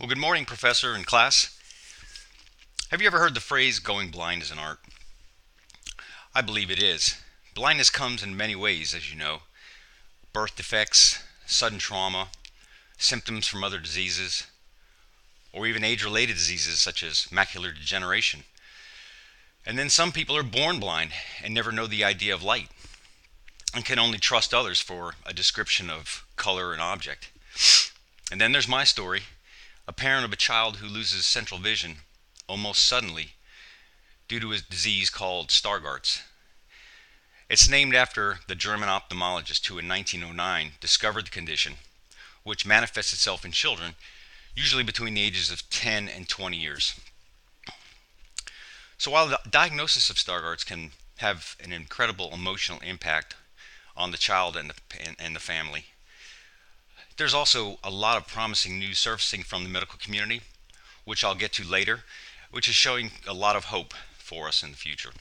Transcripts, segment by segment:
Well, good morning, Professor and class. Have you ever heard the phrase going blind is an art? I believe it is. Blindness comes in many ways, as you know: birth defects, sudden trauma, symptoms from other diseases, or even age related diseases such as macular degeneration. And then some people are born blind and never know the idea of light and can only trust others for a description of color and object. And then there's my story: a parent of a child who loses central vision almost suddenly due to a disease called Stargardt's. It's named after the German ophthalmologist who in 1909 discovered the condition, which manifests itself in children, usually between the ages of 10 and 20 years. So while the diagnosis of Stargardt's can have an incredible emotional impact on the child and the family, there's also a lot of promising news surfacing from the medical community, which I'll get to later, which is showing a lot of hope for us in the future.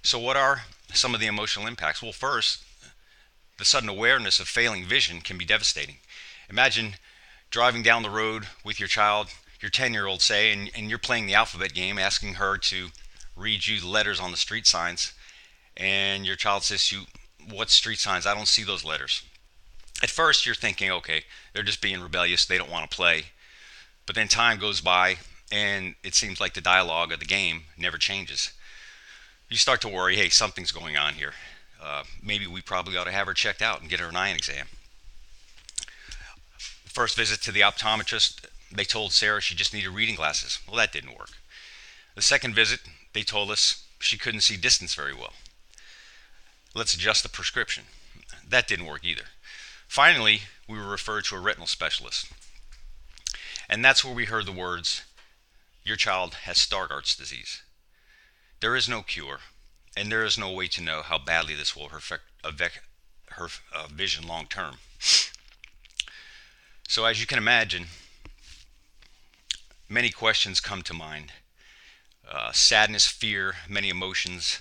So what are some of the emotional impacts? Well, first, the sudden awareness of failing vision can be devastating. Imagine driving down the road with your child, your 10-year-old say, and you're playing the alphabet game, asking her to read you the letters on the street signs, and your child says to you, "What street signs? I don't see those letters." At first, you're thinking, okay, they're just being rebellious, they don't want to play. But then time goes by, and it seems like the dialogue of the game never changes. You start to worry, hey, something's going on here. Maybe we probably ought to have her checked out and get her an eye exam. First visit to the optometrist, they told Sarah she just needed reading glasses. Well, that didn't work. The second visit, they told us she couldn't see distance very well. Let's adjust the prescription. That didn't work either. Finally, we were referred to a retinal specialist. And that's where we heard the words, "Your child has Stargardt's disease." There is no cure, and there is no way to know how badly this will affect her vision long term. So as you can imagine, many questions come to mind. Sadness, fear, many emotions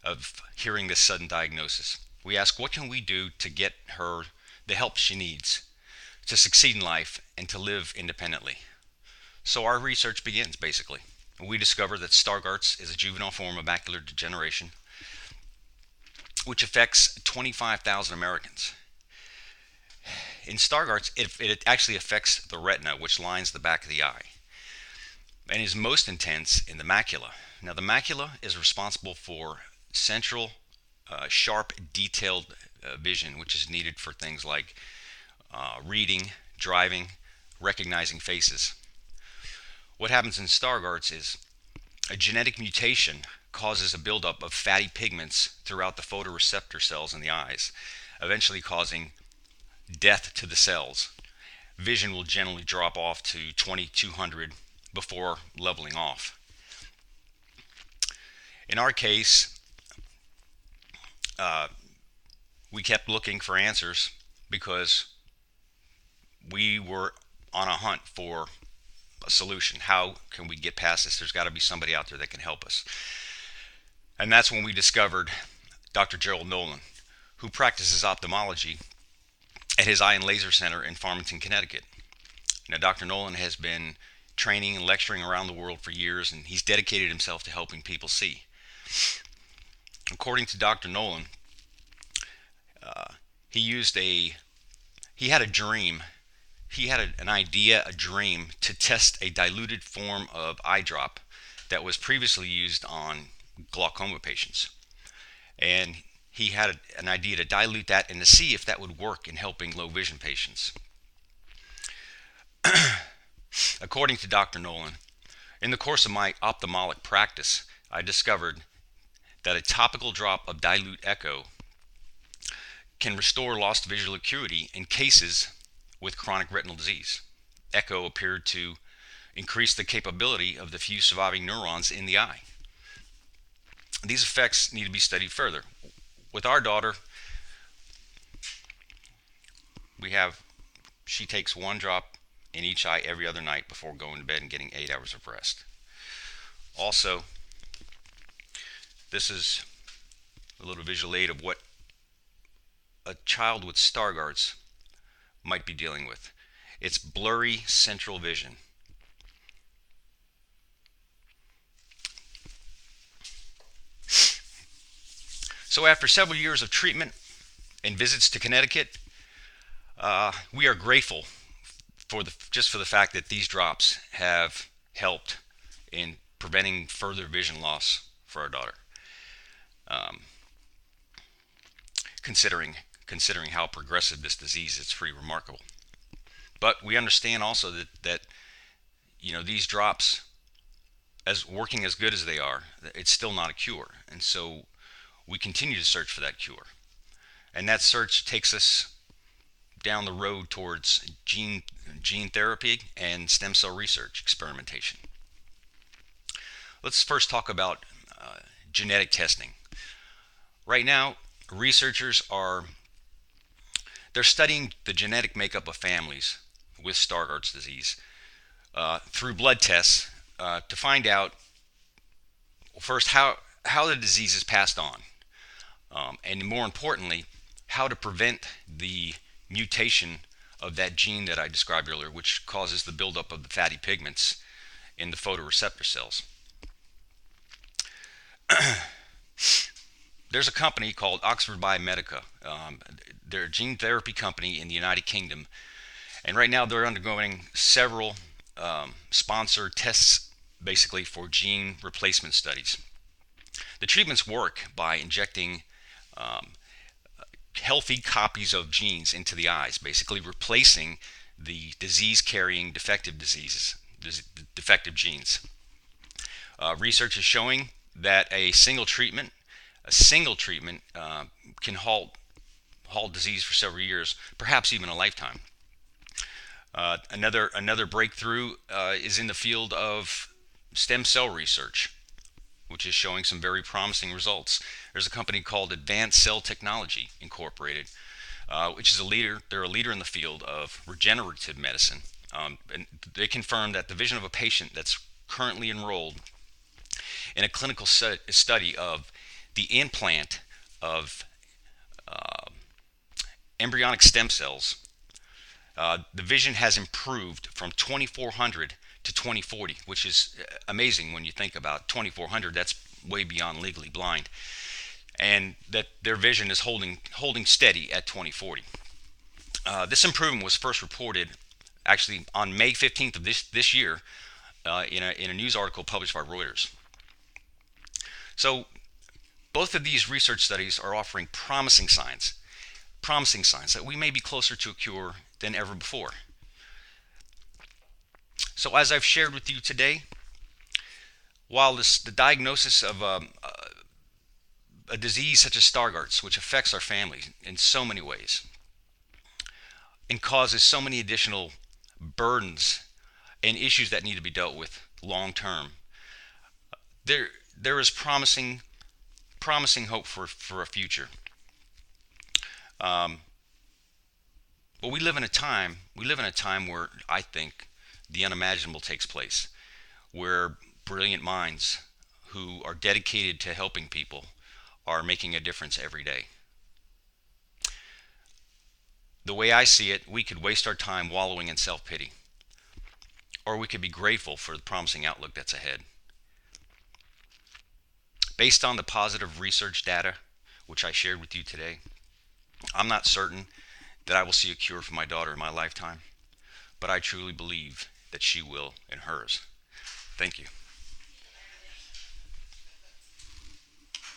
of hearing this sudden diagnosis. We ask, what can we do to get her the help she needs to succeed in life and to live independently? So our research begins, basically. We discover that Stargardt's is a juvenile form of macular degeneration, which affects 25,000 Americans. In Stargardt's, it actually affects the retina, which lines the back of the eye, and is most intense in the macula. Now, the macula is responsible for central, sharp, detailed vision, which is needed for things like reading, driving, recognizing faces. What happens in Stargardt's is a genetic mutation causes a buildup of fatty pigments throughout the photoreceptor cells in the eyes, eventually causing death to the cells. Vision will generally drop off to 2200 before leveling off. In our case, we kept looking for answers because we were on a hunt for a solution. How can we get past this? There's got to be somebody out there that can help us. And that's when we discovered Dr. Gerald Nolan, who practices ophthalmology at his Eye and Laser Center in Farmington, Connecticut. Now, Dr. Nolan has been training and lecturing around the world for years, and he's dedicated himself to helping people see. According to Dr. Nolan, he had a dream. He had an idea, a dream, to test a diluted form of eye drop that was previously used on glaucoma patients. And he had an idea to dilute that and to see if that would work in helping low vision patients. According to Dr. Nolan, in the course of my ophthalmic practice, I discovered that a topical drop of dilute echo can restore lost visual acuity in cases with chronic retinal disease. Echo appeared to increase the capability of the few surviving neurons in the eye. These effects need to be studied further. With our daughter, she takes one drop in each eye every other night before going to bed and getting 8 hours of rest. Also, this is a little visual aid of what a child with Stargardt's might be dealing with. It's blurry central vision. So after several years of treatment and visits to Connecticut, we are grateful for the fact that these drops have helped in preventing further vision loss for our daughter. Um, considering how progressive this disease is, it's pretty remarkable. But we understand also that these drops, as working as good as they are, it's still not a cure, and so we continue to search for that cure. And that search takes us down the road towards gene therapy and stem cell research experimentation. Let's first talk about genetic testing. Right now, researchers are they're studying the genetic makeup of families with Stargardt's disease through blood tests to find out first how the disease is passed on, and more importantly, how to prevent the mutation of that gene that I described earlier, which causes the buildup of the fatty pigments in the photoreceptor cells. There's a company called Oxford Biomedica. They're a gene therapy company in the United Kingdom, and right now they're undergoing several sponsored tests, basically for gene replacement studies. The treatments work by injecting healthy copies of genes into the eyes, basically replacing the disease-carrying defective genes. Research is showing that a single treatment can halt disease for several years, perhaps even a lifetime. Another breakthrough is in the field of stem cell research, which is showing some very promising results. There's a company called Advanced Cell Technology Incorporated, which is a leader. They're a leader in the field of regenerative medicine, and they confirmed that the vision of a patient that's currently enrolled in a clinical study of the implant of embryonic stem cells, the vision has improved from 2400 to 2040, which is amazing when you think about 2400. That's way beyond legally blind, and that their vision is holding steady at 2040. This improvement was first reported actually on May 15th of this year in a news article published by Reuters. So both of these research studies are offering promising signs that we may be closer to a cure than ever before. So as I've shared with you today, while the diagnosis of a disease such as Stargardt's, which affects our families in so many ways and causes so many additional burdens and issues that need to be dealt with long term, there is promising hope for a future. But we live in a time where I think the unimaginable takes place, where brilliant minds who are dedicated to helping people are making a difference every day. The way I see it, we could waste our time wallowing in self-pity, or we could be grateful for the promising outlook that's ahead. Based on the positive research data which I shared with you today, I'm not certain that I will see a cure for my daughter in my lifetime, but I truly believe that she will in hers. Thank you.